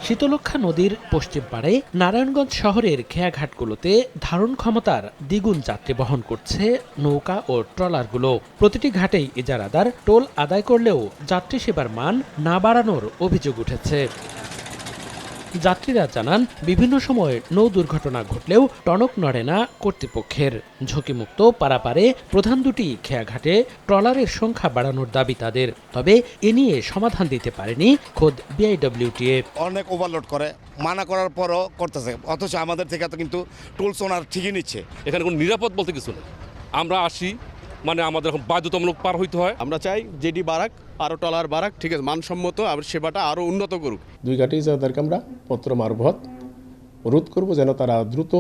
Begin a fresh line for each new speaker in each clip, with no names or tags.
শীতলক্ষ্যা নদীর পশ্চিম পাড়ে নারায়ণগঞ্জ শহরের খেয়াঘাটগুলোতে ধারণ ক্ষমতার দ্বিগুণ যাত্রী বহন করছে নৌকা ও ট্রলারগুলো। প্রতিটি ঘাটেই ইজারাদার টোল আদায় করলেও যাত্রী সেবার মান না বাড়ানোর অভিযোগ উঠেছে। যাত্রীরা জানান, বিভিন্ন সময় নৌ দুর্ঘটনা ঘটলেও টনক নড়ে না কর্তৃপক্ষের। ঝুঁকিমুক্ত পারাপারে প্রধান দুটি খেয়াঘাটে ট্রলারের সংখ্যা বাড়ানোর দাবি তাদের। তবে এ নিয়ে সমাধান দিতে পারেনি খোদ বিআইডব্লিউটিএ।
অনেক ওভারলোড করে, মানা করার পরও করতেছে, অথচ আমাদের থেকে তো কিন্তু টুলস ওনার ঠিকই নিচ্ছে।
এখানে কোনো নিরাপদ বলতে কিছু নেই। আমরা আসি মানে আমাদের এখন বাধ্যতামূলক পার হইতে হয়।
আমরা চাই যেটি বারাক আরও টলার বারাক, ঠিক আছে, মানসম্মত, আবার সেবাটা আরও উন্নত করুক।
দুই ঘাটে ইজারাদারকে আমরা পত্র মারফত অনুরোধ করব যেন তারা দ্রুত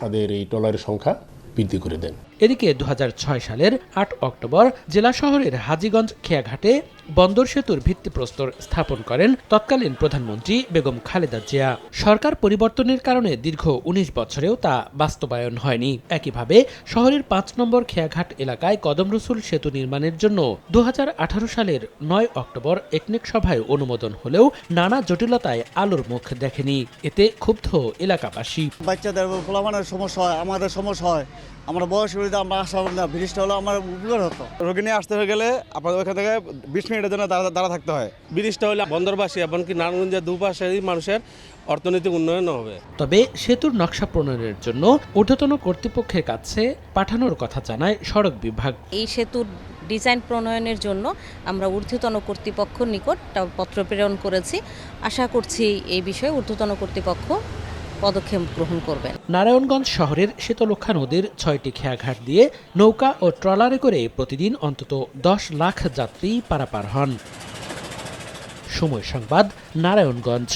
তাদের এই টলারের সংখ্যা বৃদ্ধি করে দেন।
এদিকে 2006 সালের 8 অক্টোবর জেলা শহরের হাজীগঞ্জ খেয়াঘাটে বন্দর সেতুর ভিত্তিপ্রস্তর স্থাপন করেন তৎকালীন প্রধানমন্ত্রী বেগম খালেদা জিয়া। সরকার পরিবর্তনের কারণে দীর্ঘ 19 বছরেও তা বাস্তবায়ন হয়নি। একইভাবে শহরের 5 নম্বর খেয়াঘাট এলাকায় কদম রসুল সেতু নির্মাণের জন্য 2018 সালের 9 অক্টোবর একনেক সভায় অনুমোদন হলেও নানা জটিলতায় আলোর মুখ দেখেনি। এতে ক্ষুব্ধ এলাকাবাসী।
বাচ্চাদের পোলাপানের সমস্যা হয়, আমাদের সমস্যা হয়। আমরা বয়স হলে আমরা আসা না, ব্রিজটা হলে আমার উপকার হতো।
রোগী নিয়ে আসতে হয়ে গেলে আপনাদের ওখান থেকে 20 মিনিটের জন্য দাঁড়া থাকতে হয়।
ব্রিজটা হলে বন্দরবাসী এমনকি নারায়ণগঞ্জের দুপাশেরই মানুষের অর্থনৈতিক উন্নয়ন হবে।
তবে সেতুর নকশা প্রণয়নের জন্য ঊর্ধ্বতন কর্তৃপক্ষের কাছে পাঠানোর কথা জানায় সড়ক বিভাগ।
এই সেতুর ডিজাইন প্রণয়নের জন্য আমরা ঊর্ধ্বতন কর্তৃপক্ষের নিকট পত্র প্রেরণ করেছি। আশা করছি এই বিষয়ে ঊর্ধ্বতন কর্তৃপক্ষ পদক্ষেপ গ্রহণ করবেন।
নারায়ণগঞ্জ শহরের শীতলক্ষ্যা নদীর 6টি খেয়াঘাট দিয়ে নৌকা ও ট্রলারে করে প্রতিদিন অন্তত 10 লাখ যাত্রী পারাপার হন। সময় সংবাদ, নারায়ণগঞ্জ।